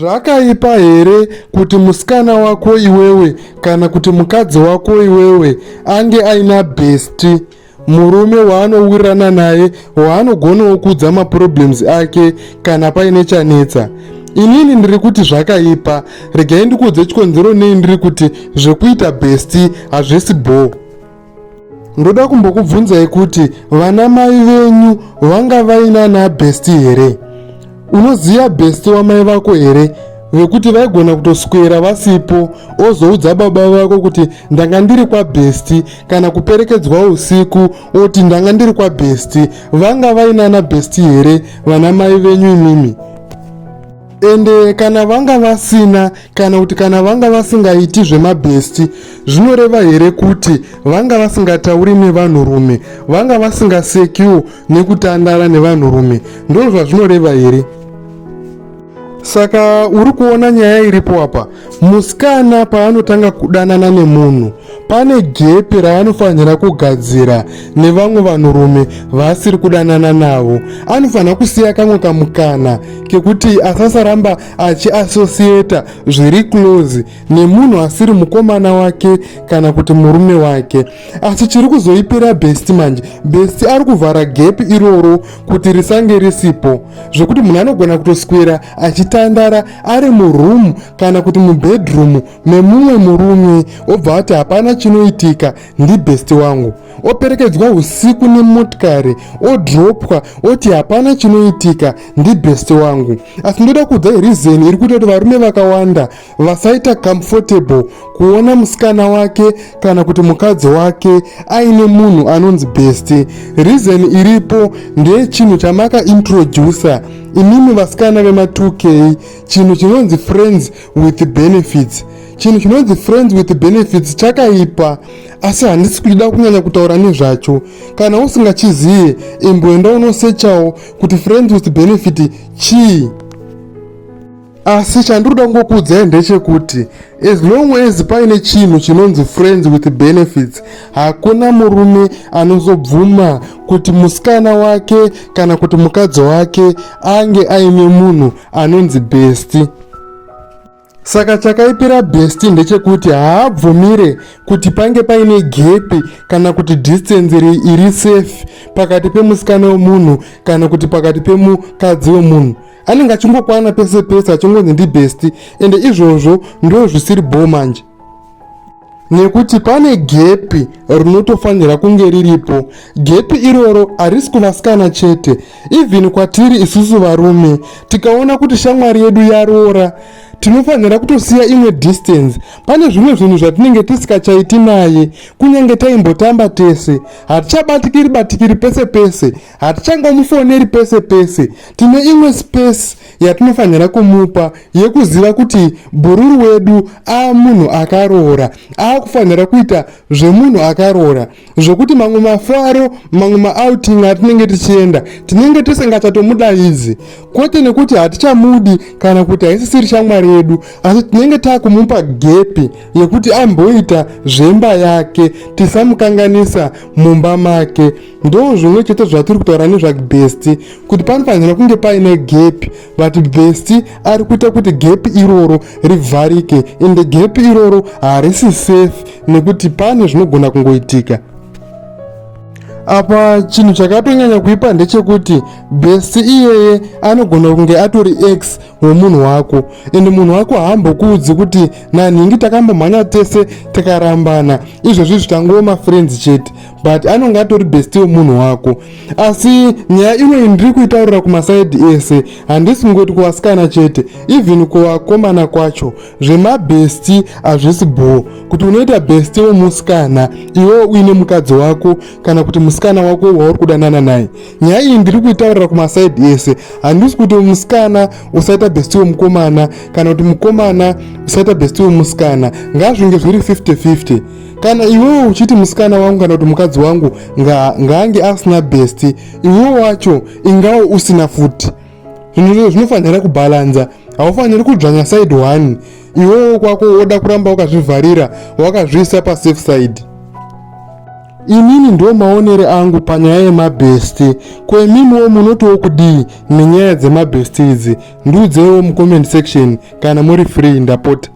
Zvakaipa here kuti musikana wako iwewe kana kuti mukadzi wako iwewe ange aina bhesti, murume waanowirirana naye, waanogonawo kudza maproblems ake kana paine chanetsa? Inini ndiri kuti zvakaipa. Regai ndikudze chikonzero nei ndiri kuti zvekuita bhesti hazvisi bho. Ndoda kumbokubvunzai kuti vana mai venyu vanga vainana bhesti here? Unoziva bhesti wamai vako here? Vekuti vaigona kutoswera vasipo ozoudza baba vako kuti ndanga ndiri kwa bhesti, kana kuperekedzwa usiku oti ndanga ndiri kwa bhesti. Vanga vainana bhesti here vana mai venyu imimi? Ende kana vanga vasina, kana kuti kana vanga vasingaiti zvemabhesti, zvinoreva here kuti vanga vasingatauri nevanhurume, vanga vasingasekiwo nekutandara nevanhurume? Ndizvo zvazvinoreva here? Saka uri kuona nyaya iripo apa. Musikana paanotanga kudanana nemunhu, pane gepi raanofanira kugadzira nevamwe vanhurume vaasiri kudanana navo. Anofanira kusiya kamwe kamukana kekuti asasaramba achiasosieta zviri close nemunhu asiri mukomana wake kana kuti murume wake. Asi chiri kuzoipira bhesti manje, bhesti ari kuvhara gepi iroro kuti risange risipo, zvekuti munhu anogona kutoswera achitandara ari murumu kana kuti mubhedrumu memumwe murume, obva ati hapana chinoitika, ndibhesti wangu. Operekedzwa usiku nemotikari, odropwa, oti hapana chinoitika, ndibhesti wangu. Asi ndoda kuudza reason iri kuita kuti varume vakawanda vasaita comfortable kuona musikana wake kana kuti mukadzi wake aine munhu anonzi bhesti. Reason iripo ndeye chinhu chamaka introducer imimi vasikana vema 2K, chinhu chinonzi friends with benefits. Chinhu chinonzi friends with benefits chakaipa, asi handisi kuda kunyanya kutaura nezvacho. Kana usingachiziye, imboenda unosechawo kuti friends with benefit chii. Asi chandinoda kungokuudzai ndechekuti as long as paine chinhu chinonzi friends with benefits, hakuna murume anozobvuma kuti musikana wake kana kuti mukadzi wake ange aine munhu anonzi bhesti. Saka chakaipira bhesti ndechekuti haabvumire kuti pange paine gepi kana kuti distance iri safe pakati pemusikana wemunhu kana kuti pakati pemukadzi wemunhu. Anenge achingokwana pese pese achingonzi ndibhesti, ende izvozvo ndo zvisiri bho manje. Nekuti pane gepi rinotofanira kunge riripo. Gepi iroro harisi kuvasikana chete, even kwatiri isusu varume, tikaona kuti shamwari yedu yaroora, tinofanira kutosiya imwe distance. Pane zvimwe zvinhu zvatinenge tisikachaiti naye, kunyange taimbotamba tese, hatichabatikiri pese pese, hatichangomufoneri pese pese. Tine imwe space yatinofanira kumupa yekuziva kuti bhururu wedu munhu akaroora, akufanira kuita zvemunhu akaroora, zvokuti mamwe mafaro, mamwe maouting atinenge tichienda, tinenge tisingachatomudaidzi, kwete nekuti hatichamudi kana kuti haisisiri shamwari yedu, asi tinenge takumupa gepi yekuti amboita zvemba yake, tisamukanganisa mumba make. Ndo zvimwe chete zvatiri kutaura nezvabhesti, kuti panofanira kunge paine gepi, but bhesti ari kuita kuti gepi iroro rivharike, ende gepi iroro harisi safe nekuti pane zvinogona kungoitika. Apa chinhu chakatonyanya kuipa ndechekuti bhesti iyeye anogona kunge atori ex wemunhu wako, ende munhu wako haambokuudzi kuti nanhingi takambomhanya tese takarambana, izvozvi zvitangova mafriends chete, but anonge atori bhesti wemunhu wako. Asi nyaya imwe ndiri kuitaurira kumasaidi ese, handisi kungoti kuvasikana chete, even kuvakomana kwacho, zvemabhesti hazvisi bho. Kuti unoita bhesti wemusikana iwe uine mukadzi wako kana kuti musikana wako wauri kudanana naye. Nyaya iyi ndiri kuitaurira kumasaidi ese, handisi kuti musikana usaita bhesti wemukomana kana kuti mukomana usaita bhesti wemusikana. Ngazvinge zviri 50-50. Kana iwewo uchiti musikana wangu kana kuti mukadzi wangu ngaange asina bhesti, iwewo wacho ingawo usina futi. Zvinhu zvinofanira kubalanza, haufaniri kudzvanya side one. Iwewo kwako woda kuramba wakazvivharira, wakazviisa pasafe side. inini ndo maonere angu panyaya yemabhesti. Kwemimiwo munotiwo kudii nenyaya dzemabhesti idzi? Ndiudzewo mucomment section kana muri free ndapota.